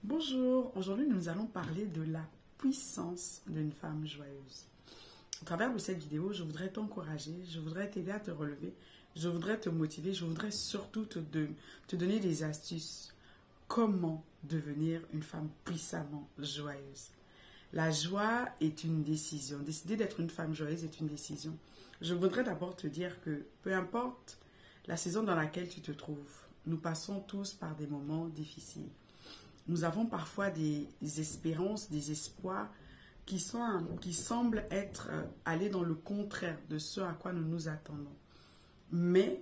Bonjour, aujourd'hui nous allons parler de la puissance d'une femme joyeuse. À travers de cette vidéo, je voudrais t'encourager, je voudrais t'aider à te relever, je voudrais te motiver, je voudrais surtout te donner des astuces. Comment devenir une femme puissamment joyeuse? La joie est une décision. Décider d'être une femme joyeuse est une décision. Je voudrais d'abord te dire que peu importe la saison dans laquelle tu te trouves, nous passons tous par des moments difficiles. Nous avons parfois des espérances, des espoirs qui semblent être allés dans le contraire de ce à quoi nous nous attendons. Mais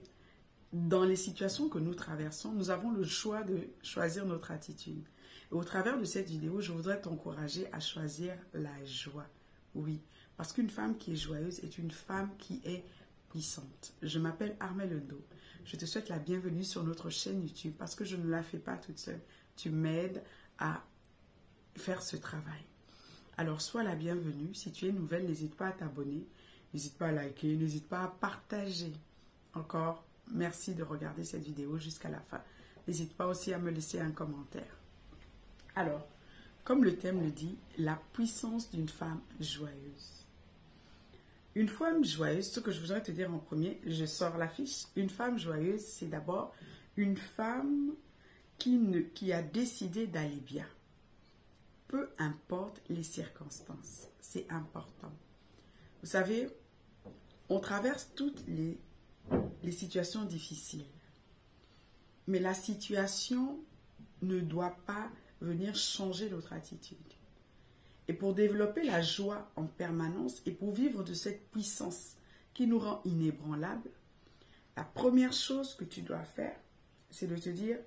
dans les situations que nous traversons, nous avons le choix de choisir notre attitude. Et au travers de cette vidéo, je voudrais t'encourager à choisir la joie. Oui, parce qu'une femme qui est joyeuse est une femme qui est puissante. Je m'appelle Armelle Ndo. Je te souhaite la bienvenue sur notre chaîne YouTube parce que je ne la fais pas toute seule. Tu m'aides à faire ce travail. Alors, sois la bienvenue. Si tu es nouvelle, n'hésite pas à t'abonner, n'hésite pas à liker, n'hésite pas à partager. Encore, merci de regarder cette vidéo jusqu'à la fin. N'hésite pas aussi à me laisser un commentaire. Alors, comme le thème le dit, la puissance d'une femme joyeuse. Une femme joyeuse, ce que je voudrais te dire en premier, je sors l'affiche. Une femme joyeuse, c'est d'abord une femme qui a décidé d'aller bien. Peu importe les circonstances, c'est important. Vous savez, on traverse toutes les situations difficiles. Mais la situation ne doit pas venir changer notre attitude. Et pour développer la joie en permanence et pour vivre de cette puissance qui nous rend inébranlables, la première chose que tu dois faire, c'est de te dire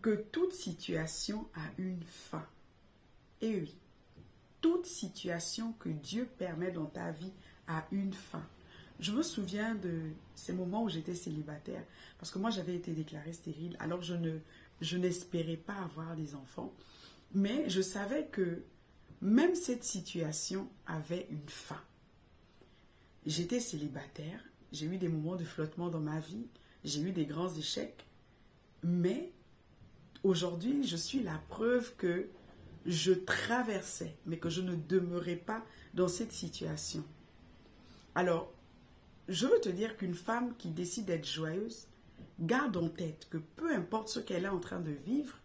que toute situation a une fin. Et oui, toute situation que Dieu permet dans ta vie a une fin. Je me souviens de ces moments où j'étais célibataire, parce que moi j'avais été déclarée stérile, alors je n'espérais pas avoir des enfants, mais je savais que même cette situation avait une fin. J'étais célibataire, j'ai eu des moments de flottement dans ma vie, j'ai eu des grands échecs, mais aujourd'hui, je suis la preuve que je traversais, mais que je ne demeurais pas dans cette situation. Alors, je veux te dire qu'une femme qui décide d'être joyeuse, garde en tête que peu importe ce qu'elle est en train de vivre,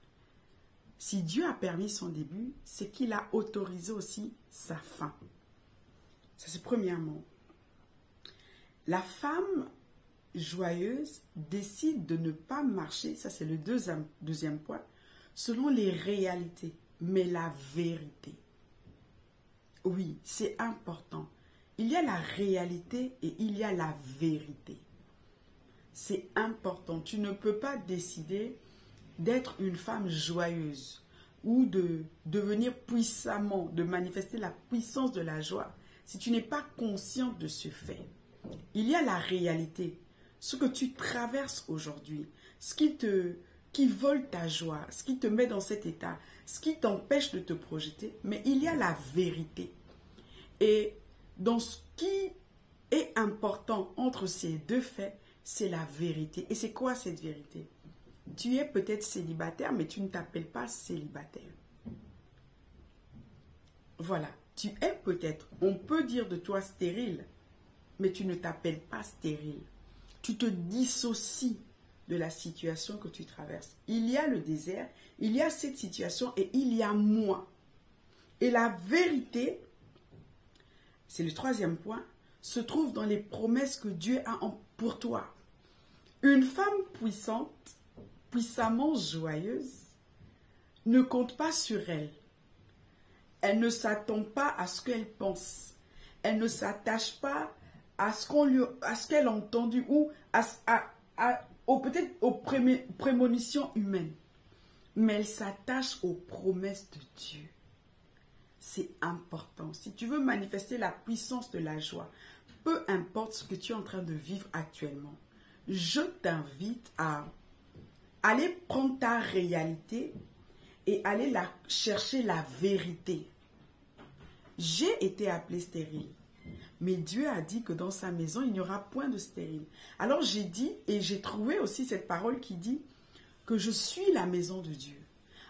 si Dieu a permis son début, c'est qu'il a autorisé aussi sa fin. Ça, c'est premièrement. La femme joyeuse décide de ne pas marcher, ça c'est le deuxième point, selon les réalités, mais la vérité. Oui, c'est important. Il y a la réalité et il y a la vérité. C'est important. Tu ne peux pas décider d'être une femme joyeuse ou de devenir puissamment, de manifester la puissance de la joie si tu n'es pas consciente de ce fait. Il y a la réalité. Ce que tu traverses aujourd'hui, ce qui vole ta joie, ce qui te met dans cet état, ce qui t'empêche de te projeter, mais il y a la vérité. Et dans ce qui est important entre ces deux faits, c'est la vérité. Et c'est quoi cette vérité? Tu es peut-être célibataire, mais tu ne t'appelles pas célibataire. Voilà, tu es peut-être, on peut dire de toi stérile, mais tu ne t'appelles pas stérile. Tu te dissocies de la situation que tu traverses. Il y a le désert, il y a cette situation et il y a moi. Et la vérité, c'est le troisième point, se trouve dans les promesses que Dieu a pour toi. Une femme puissante, puissamment joyeuse, ne compte pas sur elle. Elle ne s'attend pas à ce qu'elle pense. Elle ne s'attache pas à ce qu'elle a entendu ou peut-être aux prémonitions humaines. Mais elle s'attache aux promesses de Dieu. C'est important. Si tu veux manifester la puissance de la joie, peu importe ce que tu es en train de vivre actuellement, je t'invite à aller prendre ta réalité et aller chercher la vérité. J'ai été appelée stérile. Mais Dieu a dit que dans sa maison, il n'y aura point de stérile. Alors j'ai dit, et j'ai trouvé aussi cette parole qui dit que je suis la maison de Dieu.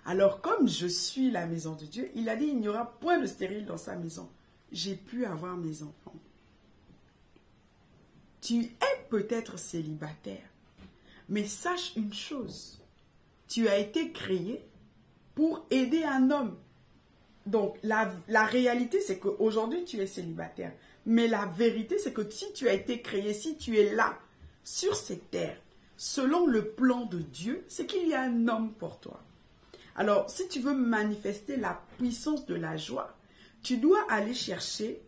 Alors, comme je suis la maison de Dieu, il a dit, il n'y aura point de stérile dans sa maison. J'ai pu avoir mes enfants. Tu es peut-être célibataire, mais sache une chose. Tu as été créé pour aider un homme. Donc, la réalité, c'est qu'aujourd'hui, tu es célibataire. Mais la vérité, c'est que si tu as été créé, si tu es là, sur cette terre, selon le plan de Dieu, c'est qu'il y a un homme pour toi. Alors, si tu veux manifester la puissance de la joie, tu dois aller chercher,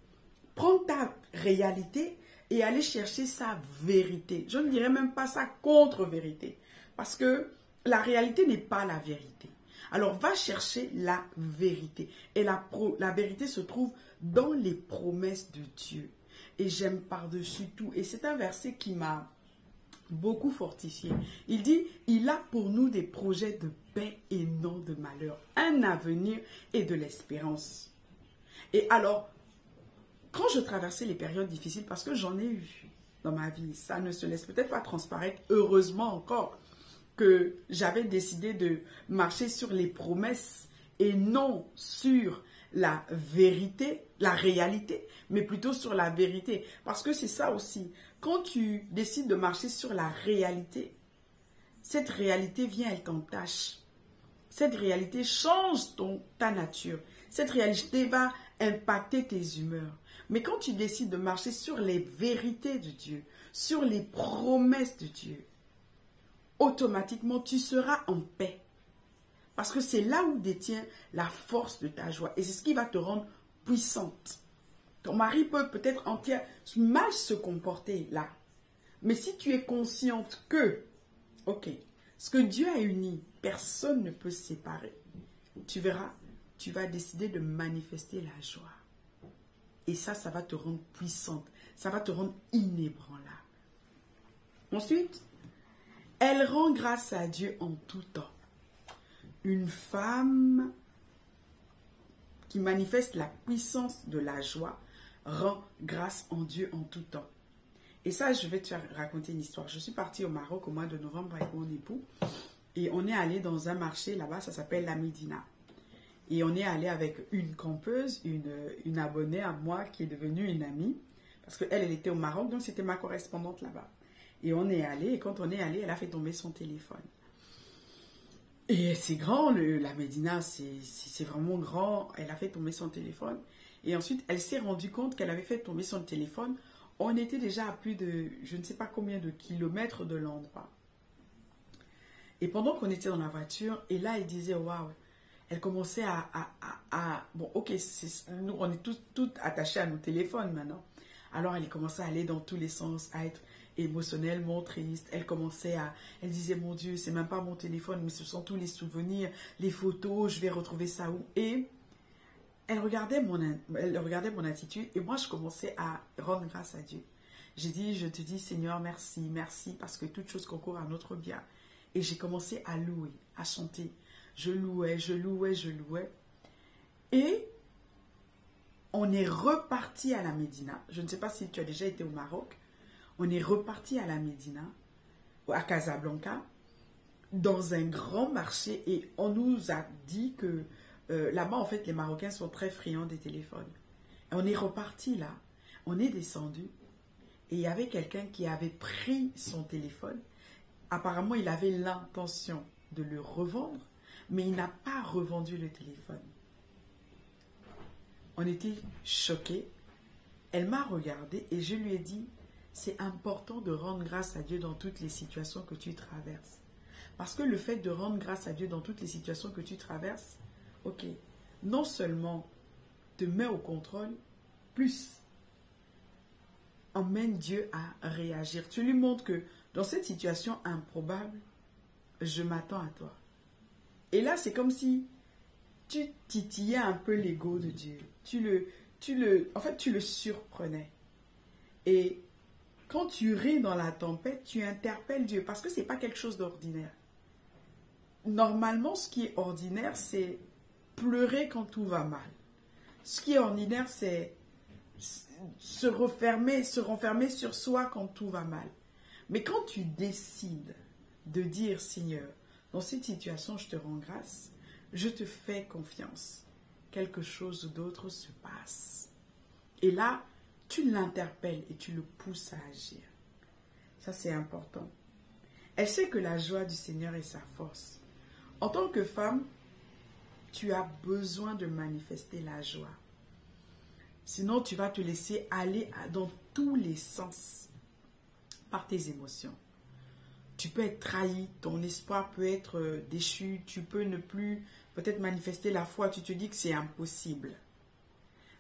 prendre ta réalité et aller chercher sa vérité. Je ne dirais même pas sa contre-vérité, parce que la réalité n'est pas la vérité. Alors, va chercher la vérité. Et la vérité se trouve dans les promesses de Dieu. Et j'aime par-dessus tout. Et c'est un verset qui m'a beaucoup fortifié. Il dit, il a pour nous des projets de paix et non de malheur, un avenir et de l'espérance. Et alors, quand je traversais les périodes difficiles, parce que j'en ai eu dans ma vie, ça ne se laisse peut-être pas transparaître, heureusement encore, que j'avais décidé de marcher sur les promesses et non sur la vérité, la réalité, mais plutôt sur la vérité. Parce que c'est ça aussi. Quand tu décides de marcher sur la réalité, cette réalité vient, elle t'entache. Cette réalité change ta nature. Cette réalité va impacter tes humeurs. Mais quand tu décides de marcher sur les vérités de Dieu, sur les promesses de Dieu, automatiquement, tu seras en paix. Parce que c'est là où détient la force de ta joie. Et c'est ce qui va te rendre puissante. Ton mari peut peut-être mal se comporter là. Mais si tu es consciente que, ok, ce que Dieu a uni, personne ne peut séparer. Tu verras, tu vas décider de manifester la joie. Et ça va te rendre puissante. Ça va te rendre inébranlable. Ensuite, elle rend grâce à Dieu en tout temps. Une femme qui manifeste la puissance de la joie rend grâce en Dieu en tout temps. Et ça, je vais te raconter une histoire. Je suis partie au Maroc au mois de novembre avec mon époux. Et on est allé dans un marché là-bas, ça s'appelle la Médina. Et on est allé avec une campeuse, une abonnée à moi qui est devenue une amie. Parce qu'elle, elle était au Maroc, donc c'était ma correspondante là-bas. Et on est allé, et quand on est allé, elle a fait tomber son téléphone. Et c'est grand, la Médina, c'est vraiment grand. Elle a fait tomber son téléphone. Et ensuite, elle s'est rendue compte qu'elle avait fait tomber son téléphone. On était déjà à plus de, je ne sais pas combien de kilomètres de l'endroit. Et pendant qu'on était dans la voiture, et là, elle disait, waouh, elle commençait bon, ok, nous, on est tous attachés à nos téléphones maintenant. Alors, elle commençait à aller dans tous les sens, à être émotionnellement triste. Elle disait, mon Dieu, c'est même pas mon téléphone, mais ce sont tous les souvenirs, les photos, je vais retrouver ça où? Et elle regardait mon attitude et moi, je commençais à rendre grâce à Dieu. J'ai dit, je te dis, Seigneur, merci, merci, parce que toute chose concourt à notre bien. Et j'ai commencé à louer, à chanter. Je louais, je louais, je louais. Et on est reparti à la Médina. Je ne sais pas si tu as déjà été au Maroc. On est reparti à la Médina, à Casablanca, dans un grand marché. Et on nous a dit que là-bas, en fait, les Marocains sont très friands des téléphones. Et on est reparti là. On est descendu. Et il y avait quelqu'un qui avait pris son téléphone. Apparemment, il avait l'intention de le revendre, mais il n'a pas revendu le téléphone. On était choqués. Elle m'a regardé et je lui ai dit, c'est important de rendre grâce à Dieu dans toutes les situations que tu traverses. Parce que le fait de rendre grâce à Dieu dans toutes les situations que tu traverses, ok, non seulement te met au contrôle, plus emmène Dieu à réagir. Tu lui montres que dans cette situation improbable, je m'attends à toi. Et là, c'est comme si tu titillais un peu l'ego de Dieu. En fait, tu le surprenais. Et quand tu ris dans la tempête, tu interpelles Dieu parce que ce n'est pas quelque chose d'ordinaire. Normalement, ce qui est ordinaire, c'est pleurer quand tout va mal. Ce qui est ordinaire, c'est se renfermer sur soi quand tout va mal. Mais quand tu décides de dire, Seigneur, dans cette situation, je te rends grâce, je te fais confiance. Quelque chose d'autre se passe. Et là, tu l'interpelles et tu le pousses à agir. Ça, c'est important. Elle sait que la joie du Seigneur est sa force. En tant que femme, tu as besoin de manifester la joie. Sinon, tu vas te laisser aller dans tous les sens par tes émotions. Tu peux être trahi, ton espoir peut être déchu, tu peux ne plus peut-être manifester la foi, tu te dis que c'est impossible.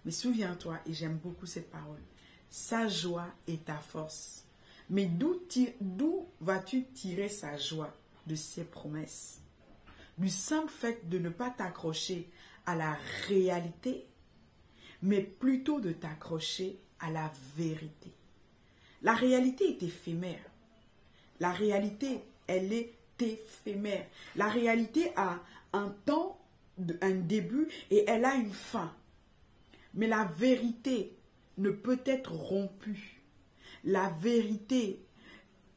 Mais souviens-toi, et j'aime beaucoup cette parole, sa joie est ta force. Mais d'où vas-tu tirer sa joie? De ses promesses. Du simple fait de ne pas t'accrocher à la réalité, mais plutôt de t'accrocher à la vérité. La réalité est éphémère. La réalité, elle est éphémère. La réalité a un temps, un début et elle a une fin. Mais la vérité ne peut être rompue. La vérité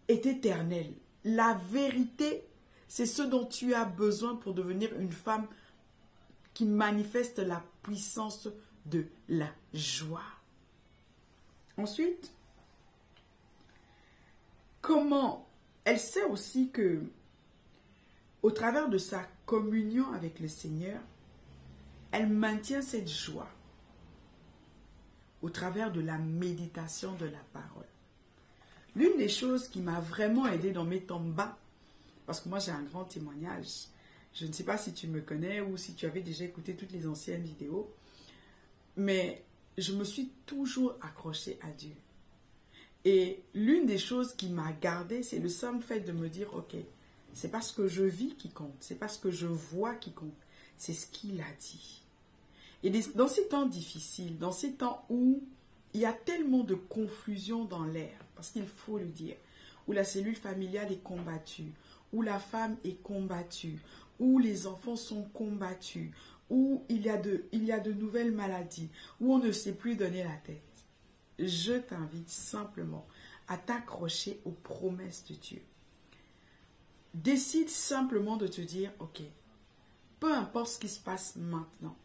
est éternelle. La vérité, c'est ce dont tu as besoin pour devenir une femme qui manifeste la puissance de la joie. Ensuite, comment elle sait aussi que, au travers de sa communion avec le Seigneur, elle maintient cette joie au travers de la méditation de la parole. L'une des choses qui m'a vraiment aidée dans mes temps bas, parce que moi j'ai un grand témoignage, je ne sais pas si tu me connais ou si tu avais déjà écouté toutes les anciennes vidéos, mais je me suis toujours accrochée à Dieu. Et l'une des choses qui m'a gardée, c'est le simple fait de me dire, ok, c'est pas ce que je vis qui compte, c'est pas ce que je vois qui compte, c'est ce qu'il a dit. Et dans ces temps difficiles, dans ces temps où il y a tellement de confusion dans l'air, parce qu'il faut le dire, où la cellule familiale est combattue, où la femme est combattue, où les enfants sont combattus, où il y a de nouvelles maladies, où on ne sait plus donner la tête. Je t'invite simplement à t'accrocher aux promesses de Dieu. Décide simplement de te dire, ok, peu importe ce qui se passe maintenant,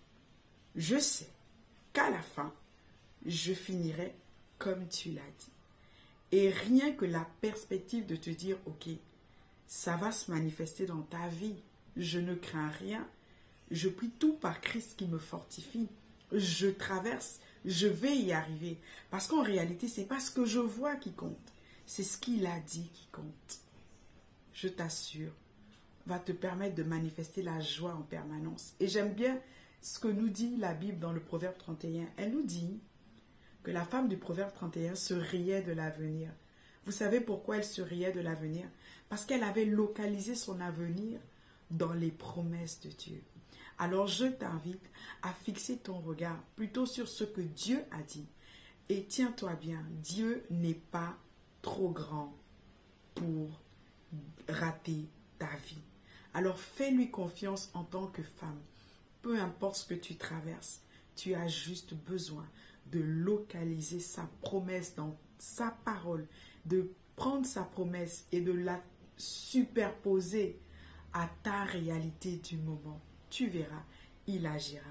je sais qu'à la fin, je finirai comme tu l'as dit. Et rien que la perspective de te dire, ok, ça va se manifester dans ta vie, je ne crains rien, je prie tout par Christ qui me fortifie, je traverse, je vais y arriver. Parce qu'en réalité, ce n'est pas ce que je vois qui compte, c'est ce qu'il a dit qui compte. Je t'assure, va te permettre de manifester la joie en permanence. Et j'aime bien ce que nous dit la Bible dans le Proverbe 31. Elle nous dit que la femme du Proverbe 31 se riait de l'avenir. Vous savez pourquoi elle se riait de l'avenir? Parce qu'elle avait localisé son avenir dans les promesses de Dieu. Alors je t'invite à fixer ton regard plutôt sur ce que Dieu a dit. Et tiens-toi bien, Dieu n'est pas trop grand pour rater ta vie. Alors fais-lui confiance en tant que femme. Peu importe ce que tu traverses, tu as juste besoin de localiser sa promesse dans sa parole, de prendre sa promesse et de la superposer à ta réalité du moment. Tu verras, il agira.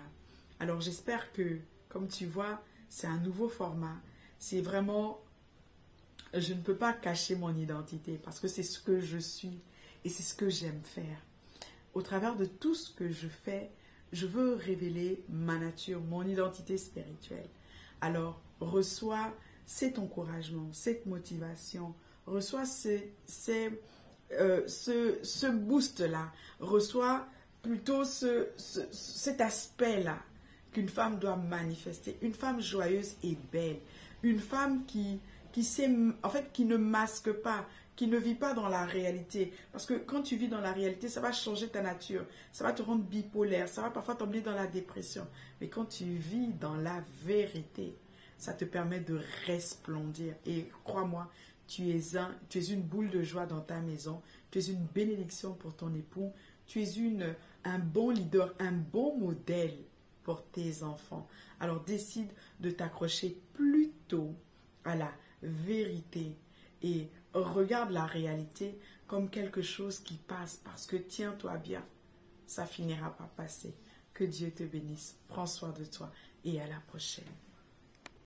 Alors j'espère que, comme tu vois, c'est un nouveau format. C'est vraiment, je ne peux pas cacher mon identité parce que c'est ce que je suis et c'est ce que j'aime faire. Au travers de tout ce que je fais, je veux révéler ma nature, mon identité spirituelle. Alors, reçois cet encouragement, cette motivation, reçois ce boost-là, reçois plutôt cet aspect-là qu'une femme doit manifester. Une femme joyeuse et belle, une femme qui sait, en fait, qui ne masque pas, qui ne vit pas dans la réalité. Parce que quand tu vis dans la réalité, ça va changer ta nature, ça va te rendre bipolaire, ça va parfois t'emmener dans la dépression. Mais quand tu vis dans la vérité, ça te permet de resplendir. Et crois-moi, tu es une boule de joie dans ta maison, tu es une bénédiction pour ton époux, tu es un bon leader, un bon modèle pour tes enfants. Alors décide de t'accrocher plutôt à la vérité et regarde la réalité comme quelque chose qui passe parce que tiens-toi bien, ça finira par passer. Que Dieu te bénisse. Prends soin de toi et à la prochaine.